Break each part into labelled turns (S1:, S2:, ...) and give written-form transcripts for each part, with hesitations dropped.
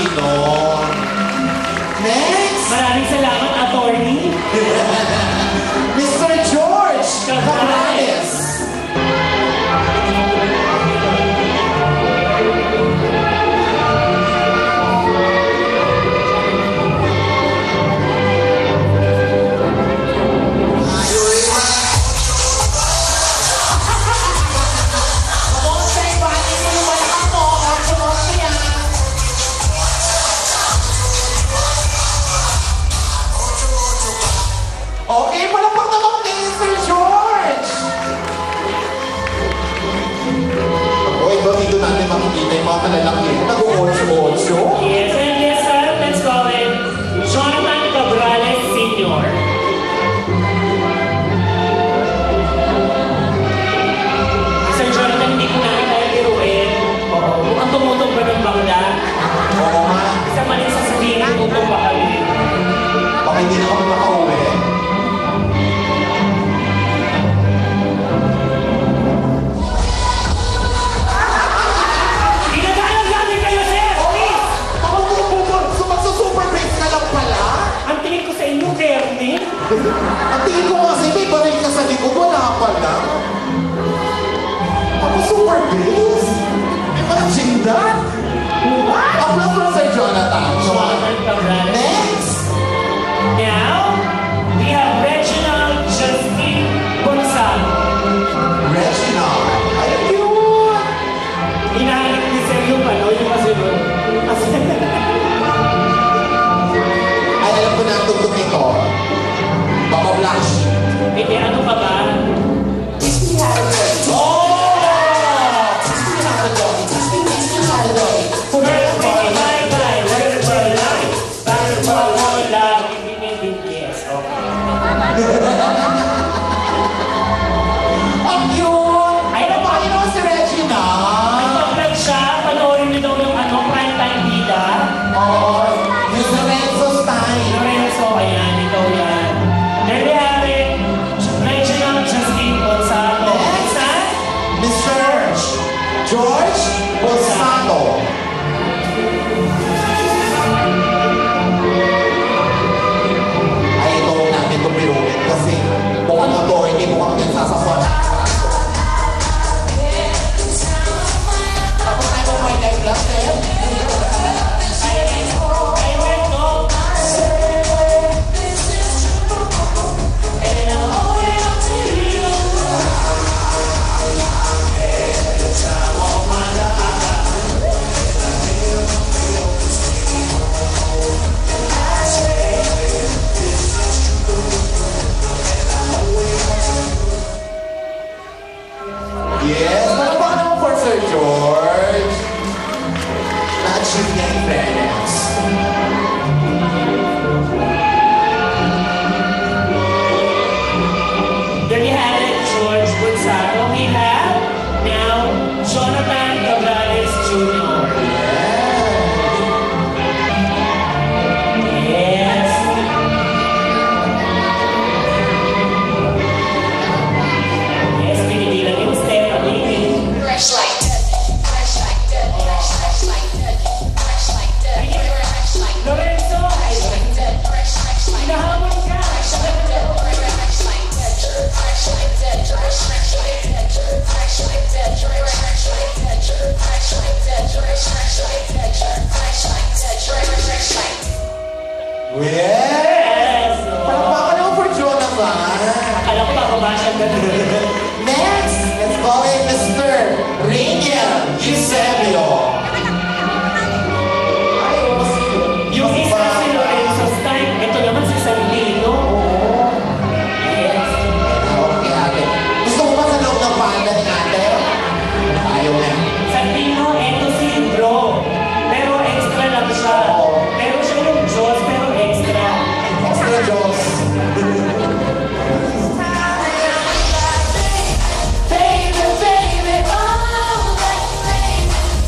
S1: sino. Next!
S2: Maraming salamat, attorney.
S1: Mr. George Cabrales. Okay, palapag naman kay Mr. George! Oy, ba dito natin makikita yung mga kalalaki nag-uotso-otso?
S2: Yes, and yes, sir. Let's call him Jonathan Cabrales Sr. Sir Jonathan, hindi ko namin tayo biruin. Oo, mukhang tumutong ba ng bakla?
S1: Oo nga.
S2: Isa man yung sasabihin, tumutong ba kami?
S1: Baka hindi na kami makauwi. Ang tingin ko kasi may baril ka sa likod, wala pala. Ako super bass? Imagine that! What? Applause for Sir Jonathan. Next!
S2: Now, we have Reginald Justin Gonzalo.
S1: Reginald. Ay, cute!
S2: Hinahanap ni Sir yung ano, yung kasunod.
S1: Ay, alam ko na ang tugtog nito. Baka Blush.
S2: Eh, ano ka ba?
S1: Teach me how to do it. Oh! Teach me how to do it. Teach me how to do it.
S2: Bye-bye. Butterfly life. Butterfly love. Yes, okay.
S1: Ang cute! Ay, napakita naman si Regina.
S2: Nag-vlog siya. Panoorin niyo daw yung ano, prime time bida.
S1: Oo. Yung Lorenzo's time.
S2: Lorenzo, ayan. Ikaw yan. There we have it. Reginald Justin Gonzalo.
S1: Next, Mr. George Gonzalo. Ay, ito natin itong biruin kasi mukhang authority, mukhang pinagsasapuan. Tapos tayo mo may live class eh.
S2: I went no. And I'm holding on to you. Every time of my life. I say this is true. And I'm holding on to you.
S1: Yes, palapaka naman for Sir George. Na-achieve niya yung fairness.
S2: There you have it, George Gonzalo. We have now Jonathan Cabrales Jr. Yes. Yes, pinigilan yung Stephanie.
S3: Fresh like that, fresh like that, fresh like that, fresh like that, fresh like that,
S2: Lorenzo, ay,
S3: fresh like that, fresh like that,
S2: hinahamon ka.
S3: fresh like that, fresh like that, fresh like that, fresh like that, fresh like that, fresh like that, fresh like that, fresh like that, fresh like that, fresh like that.
S1: Yes! Palapaka naman for Jonathan.
S2: Akala ko pa ba siya ganun?
S1: Next, let's call in Mr. Rainier Eusebio. Ay, mas
S2: Yung isa si Lorenzo's time, ito naman si Sandino. Yes.
S1: Okay, ate. Gusto mo ba sa loob ng panda ni ate? Ayaw na.
S2: Sandino, ito si Bro. Pero extra lang siya. Pero siya yung Diyos, pero extra.
S1: Extra Diyos.
S3: Baby, baby, oh, baby.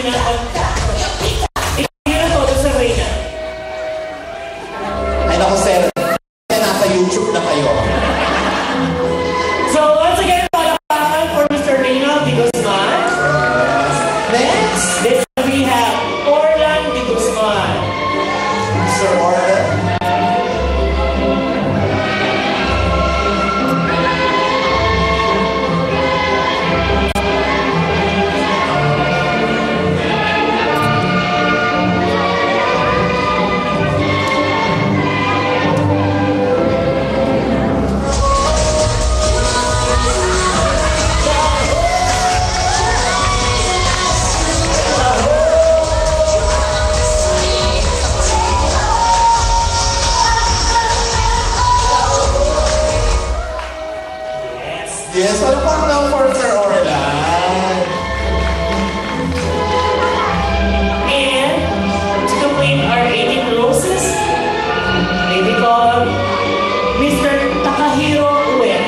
S2: Reyna. Tingnan na todo sa Reyna.
S1: Ay, naku, sir. Nasa YouTube na kayo.
S2: So, once again, palakpakan for Mr. Reynald de Guzman.
S1: Next,
S2: This we have Orlan de Guzman.
S1: Mr. Orlan. Yes, ano pang lang for Sir Orlan?
S2: And to complete our 18 roses, may we call Mr. Takahiro Ueda.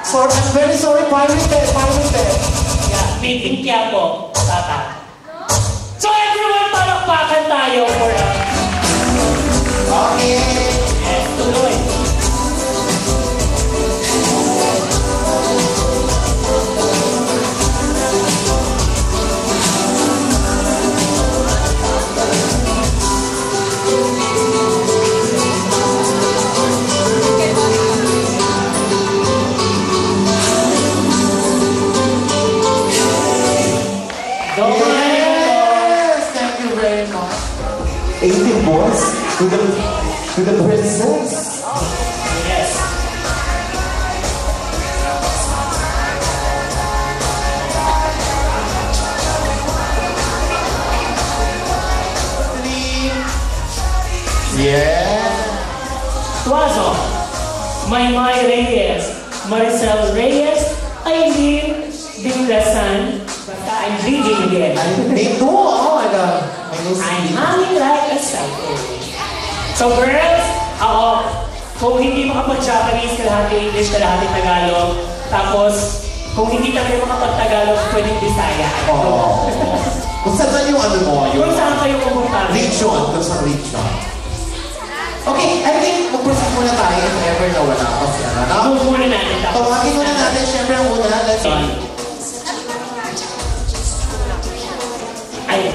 S1: Sorry, I'm very sorry, pirate.
S2: Yeah, meeting kya po, tata. So everyone, palakpakan tayo for
S1: Okay.
S2: yes, tuloy.
S1: Yes, thank you very much. 18 boys to the princess.
S2: Yes.
S1: Yeah.
S2: Tuazo, Maymay Reyes, Maricel Reyes, Aileen Dinglasan, basta I'm reading again.
S1: Me too. Oh my God.
S2: I'm humming like a cycle. So girls, ako, kung hindi makapag-Japanese, kalahati English, kalahati Tagalog, tapos kung hindi tayo makapag-Tagalog, pwedeng Bisaya.
S1: Oh. Kung saan ba yung ano mo?
S2: Kung saan kayo pumunta?
S1: Region. Kung saan region. Okay, I think mag-proceed muna tayo if ever na wala. Kasi ano,
S2: Move muna natin.
S1: tawagin muna natin, syempre ang una. Let's see.
S2: Ay,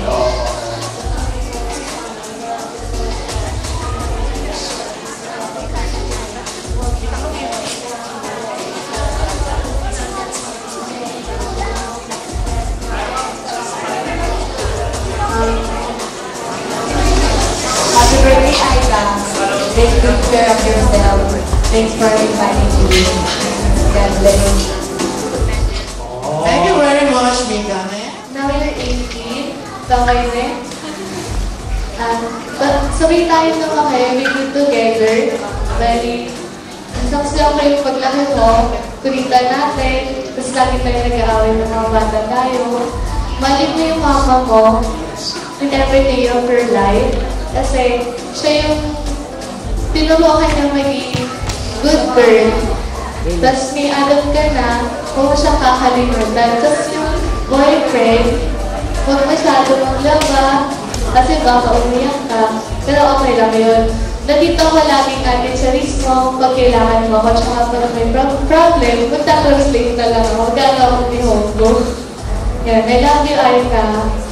S4: Happy birthday, Aida. Take good care of yourself. Thanks for inviting me. God bless you.
S1: Thank you very much, Mika.
S4: Now you're 18. Okay, ne? Sabay tayo naman kayo. We good together. Very... Ang saksiyaw kayo paglaki mo. Kulitan natin. Tapos lagi tayo nag-aaway ng mga bata tayo. Malit mo yung mama mo in every day of her life. Kasi siya yung tinuruan niya maging good girl. Tapos may alam ka na, huwag mo siya kakalimutan. Tapos yung boyfriend, huwag masyado maglaba, Kasi baka umiyak ka. Pero okay lang yun. Nandito ako laging Ate Charis mo pag kailangan mo ako. Tsaka pag may problem, magta-translate na lang ako. Magkakaroon ni Hongo. Yan, I love you, Aika.